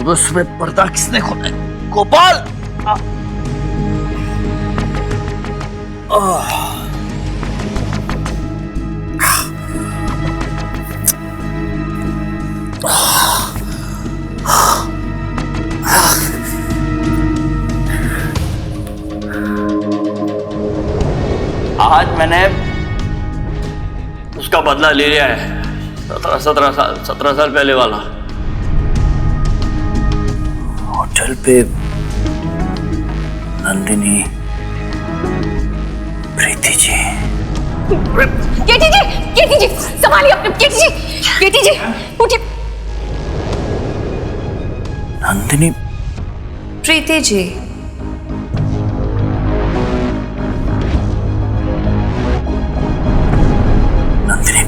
सुबह सुबह पर्दा किसने खोला है? गोपाल! आज मैंने उसका बदला ले लिया है। 17 साल पहले वाला। होटल पे नंदिनी, प्रीति जी। केटी जी संभालिए अपने। केटी जी उठिए। नंदिनी, प्रीति जी, नंदिनी,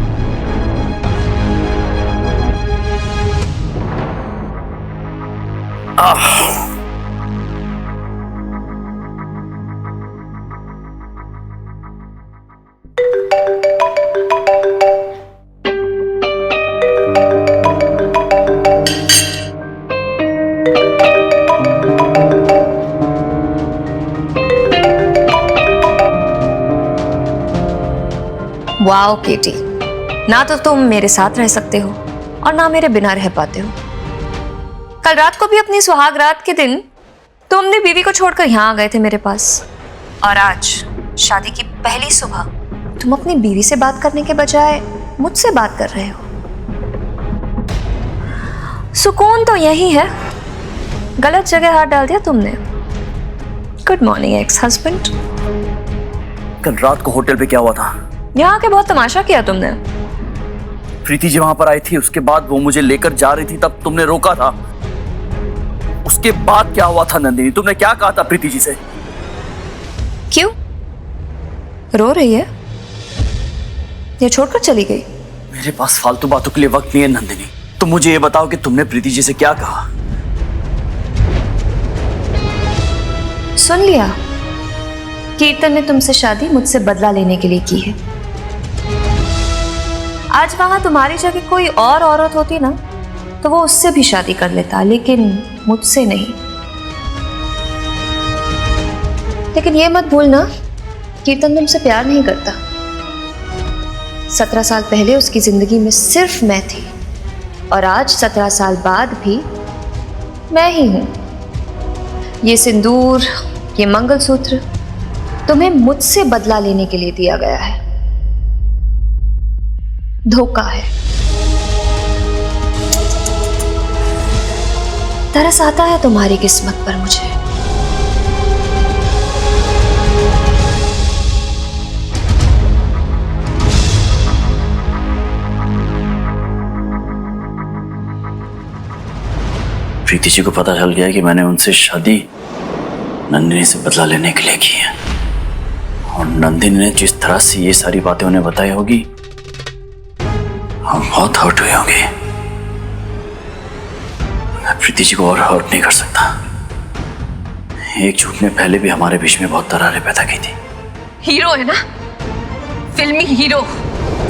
वाओ केटी, ना तो तुम मेरे साथ रह सकते हो और ना मेरे बिना रह पाते हो। कल रात को भी अपनी सुहाग रात के दिन तुम अपनी बीवी को छोड़कर यहाँ आ गए थे मेरे पास, और आज शादी की पहली सुबह तुम अपनी बीवी से बात करने के बजाय मुझसे बात कर रहे हो। सुकून तो यही है, गलत जगह हाथ डाल दिया तुमने। Good morning ex husband. कल रात को होटल पे क्या हुआ था? यहाँ के बहुत तमाशा किया तुमने। प्रीति जी वहां पर आई थी, उसके बाद वो मुझे लेकर जा रही थी, तब तुमने रोका था। उसके बाद क्या हुआ था नंदिनी? तुमने क्या कहा था प्रीति जी से? क्यों रो रही है या छोड़कर चली गई? मेरे पास फालतू बातों के लिए वक्त नहीं है नंदिनी। तुम मुझे ये बताओ कि तुमने प्रीति जी से क्या कहा? सुन लिया, कीर्तन ने तुमसे शादी मुझसे बदला लेने के लिए की है। आज वहां तुम्हारी जगह कोई और औरत होती ना तो वो उससे भी शादी कर लेता, लेकिन मुझसे नहीं। लेकिन ये मत भूलना, कीर्तन तुमसे प्यार नहीं करता। 17 साल पहले उसकी जिंदगी में सिर्फ मैं थी, और आज 17 साल बाद भी मैं ही हूं। ये सिंदूर, ये मंगलसूत्र तुम्हें मुझसे बदला लेने के लिए दिया गया है। धोखा है। तरस आता है तुम्हारी किस्मत पर मुझे। प्रीति जी को पता चल गया कि मैंने उनसे शादी नंदिनी से बदला लेने के लिए की है, और नंदिनी ने जिस तरह से ये सारी बातें उन्हें बताई होगी, हम बहुत हर्ट हुए होंगे। मैं प्रीति जी को और हर्ट नहीं कर सकता। एक झूठ ने पहले भी हमारे बीच में बहुत दरारें पैदा की थी। हीरो है ना, फिल्मी हीरो,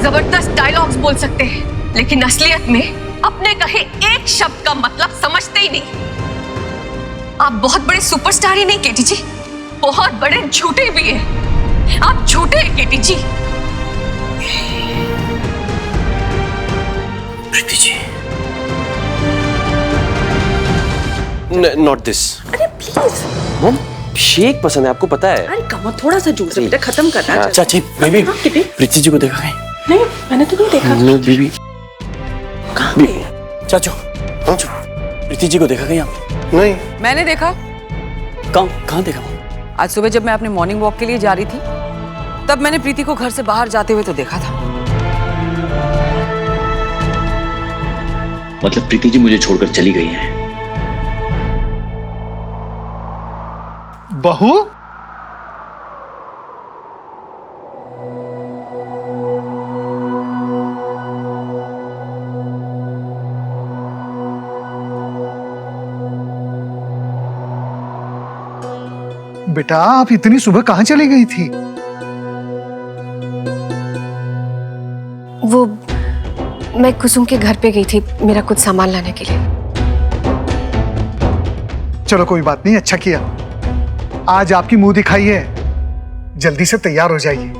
जबरदस्त डायलॉग्स बोल सकते हैं, लेकिन असलियत में अपने कहे एक शब्द का मतलब समझते ही नहीं। आप बहुत बड़े सुपरस्टार ही नहीं केटी जी, बहुत बड़े झूठे भी हैं। आप झूठे हैं केटी जी। Preeti ji, not this. अरे प्लीज मॉम, शेक पसंद है, आपको पता है। अरे कम थोड़ा सा जूस है बेटा, खत्म करना है। चाची बेबी, हाँ, किटी? प्रीति जी को देखा कहीं? नहीं, मैंने तो नहीं देखा। नहीं बेबी। कहाँ पे? चाचू, प्रीति जी को देखा कहीं आप? नहीं। मैंने देखा। कहाँ देखा? आज सुबह जब मैं अपने मॉर्निंग वॉक के लिए जा रही थी, तब मैंने प्रीति को घर से बाहर जाते हुए तो देखा था। मतलब प्रीति जी मुझे छोड़कर चली गई हैं? बहू, बेटा आप इतनी सुबह कहाँ चली गई थी? वो मैं कुसुम के घर पे गई थी मेरा कुछ सामान लाने के लिए। चलो कोई बात नहीं, अच्छा किया। आज आपकी मुंह दिखाई है, जल्दी से तैयार हो जाइए।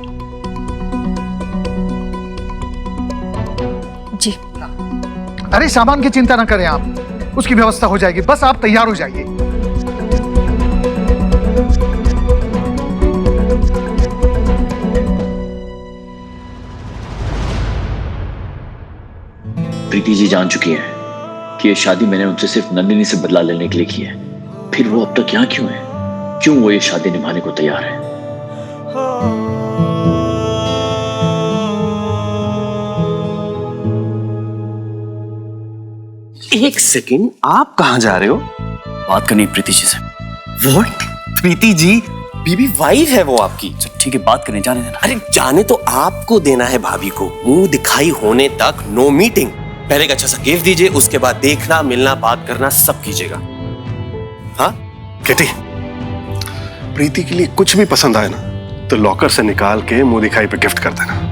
जी। अरे सामान की चिंता ना करें आप, उसकी व्यवस्था हो जाएगी, बस आप तैयार हो जाइए। प्रीति जी जान चुकी है कि ये शादी मैंने उनसे सिर्फ नंदिनी से बदला लेने के लिए की है। फिर वो अब तक यहाँ क्यों है? क्यों वो ये शादी निभाने को तैयार है? एक सेकंड, आप कहां जा रहे हो? बात करनी है प्रीति जी से। What? Preeti ji Bibi wife है वो आपकी। ठीक है, बात करने जाने देना। अरे जाने तो आपको देना है भाभी को, मुंह दिखाई होने तक नो मीटिंग। पहले एक अच्छा सा गिफ्ट दीजिए, उसके बाद देखना, मिलना, बात करना सब कीजिएगा। हाँ किटी, प्रीति के लिए कुछ भी पसंद आए ना तो लॉकर से निकाल के मुंह दिखाई पे गिफ्ट कर देना।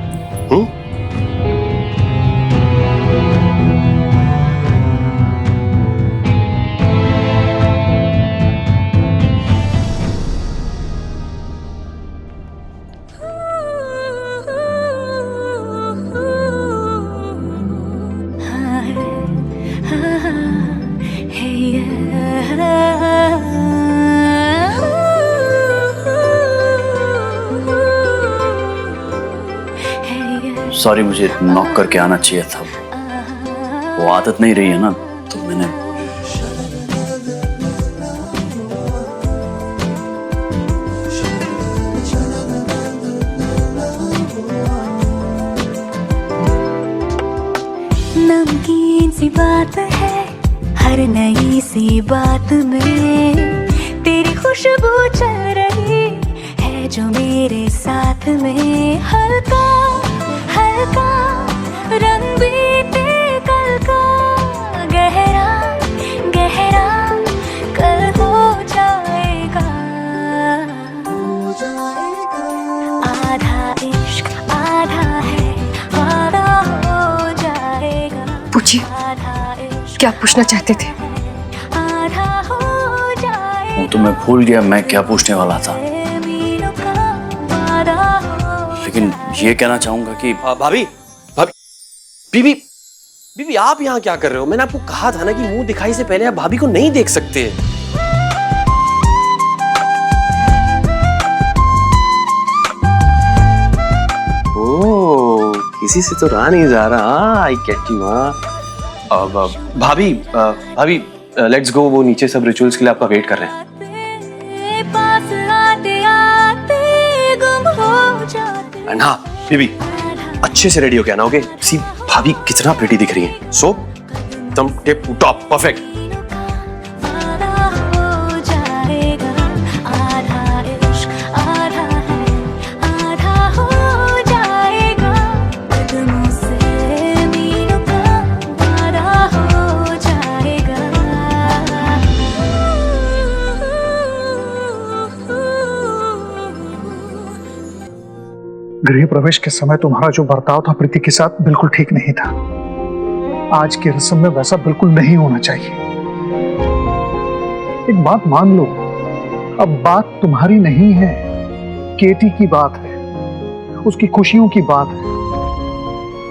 सॉरी, मुझे नॉक करके आना चाहिए था। वो आदत नहीं रही है ना, तो मैंने। नमकीन सी बात है हर नई सी बात में, तेरी खुशबू चल रही है जो मेरे साथ में। हल्का हल्का रंग बीते कल का, गहरा गहरा कल हो जाएगा। आधा इश्क आधा है, आधा हो जाएगा। पूछिए, क्या पूछना चाहते थे? आधा हो जाएगा। वो तो मैं भूल गया मैं क्या पूछने वाला था, लेकिन ये कहना चाहूंगा कि भाभी भाभी बीबी बीबी आप यहाँ क्या कर रहे हो? मैंने आपको कहा था ना कि मुंह दिखाई से पहले आप भाभी को नहीं देख सकते। ओह, किसी से तो रहा नहीं जा रहा। I get you. अब भाभी भाभी लेट्स गो, वो नीचे सब रिचुअल्स के लिए आपका वेट कर रहे हैं। पास आते आते गुम हो जाते। एंड हाँ बीबी, अच्छे से रेडी हो गया ना? ओके, सी भाभी कितना प्रिटी दिख रही है। सो एकदम टिप टॉप परफेक्ट। आधा हो जाएगा, आधा इश्क आधा है, आधा हो जाएगा। कदमों से मीलों का वादा हो जाएगा। गृह प्रवेश के समय तुम्हारा जो बर्ताव था प्रीति के साथ बिल्कुल ठीक नहीं था। आज की रस्म में वैसा बिल्कुल नहीं होना चाहिए। एक बात मान लो, अब बात तुम्हारी नहीं है, केटी की बात है, उसकी खुशियों की बात है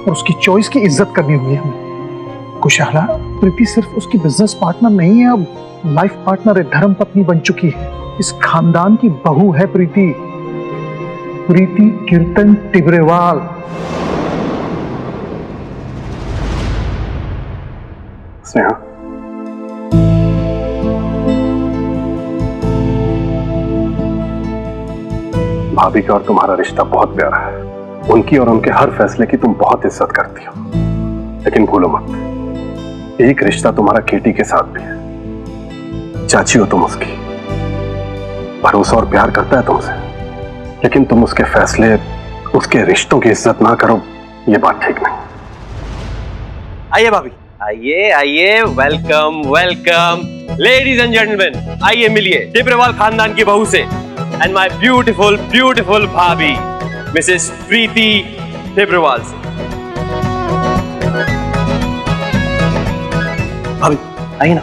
और उसकी चॉइस की इज्जत करनी हुई हमें। कुशाला, प्रीति सिर्फ उसकी बिजनेस पार्टनर नहीं है, अब लाइफ पार्टनर है, धर्म पत्नी बन चुकी है। इस खानदान की बहू है प्रीति, प्रीति कीर्तन टिबरेवाल। स्नेहा, भाभी का और तुम्हारा रिश्ता बहुत प्यारा है। उनकी और उनके हर फैसले की तुम बहुत इज्जत करती हो, लेकिन भूलो मत, एक रिश्ता तुम्हारा केटी के साथ भी है। चाची हो तुम उसकी, भरोसा और प्यार करता है तुमसे, लेकिन तुम उसके फैसले, उसके रिश्तों की इज्जत ना करो, ये बात ठीक नहीं। आइए भाभी, आइए आइए, welcome welcome. Ladies and gentleman, आइए मिलिए टिबरेवाल खानदान की बहू से, एंड माय ब्यूटीफुल ब्यूटीफुल भाभी मिसेस प्रीति टिबरेवाल से। भाभी आइए ना,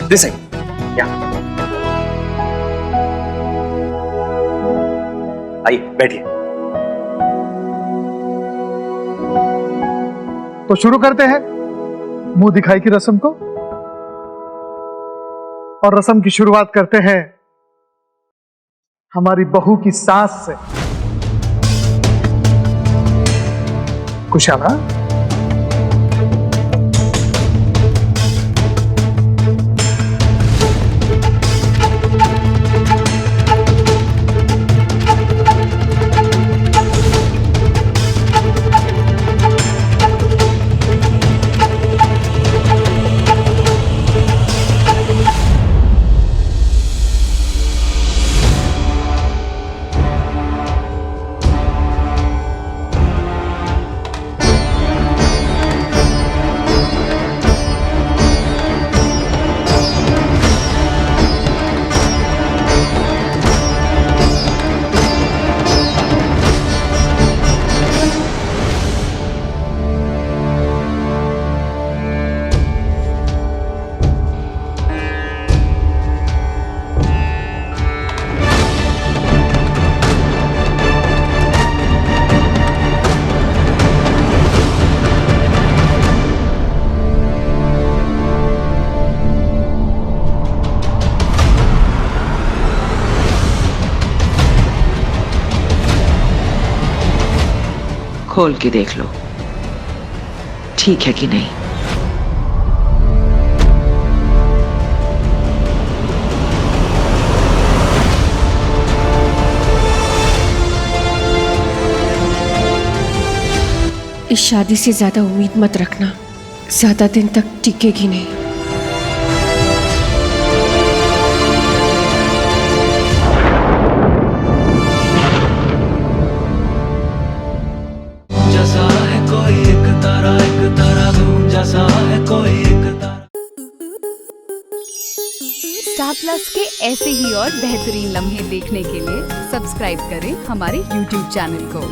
दिस साइड, आइए बैठिए। तो शुरू करते हैं मुंह दिखाई की रस्म को, और रस्म की शुरुआत करते हैं हमारी बहू की सास से। कुशाला, खोल के देख लो, ठीक है कि नहीं। इस शादी से ज्यादा उम्मीद मत रखना, ज्यादा दिन तक टिकेगी नहीं। जैसा है कोई एक तारा धूम जैसा है कोई एक तारा। स्टार प्लस के ऐसे ही और बेहतरीन लम्हे देखने के लिए सब्सक्राइब करें हमारे YouTube चैनल को।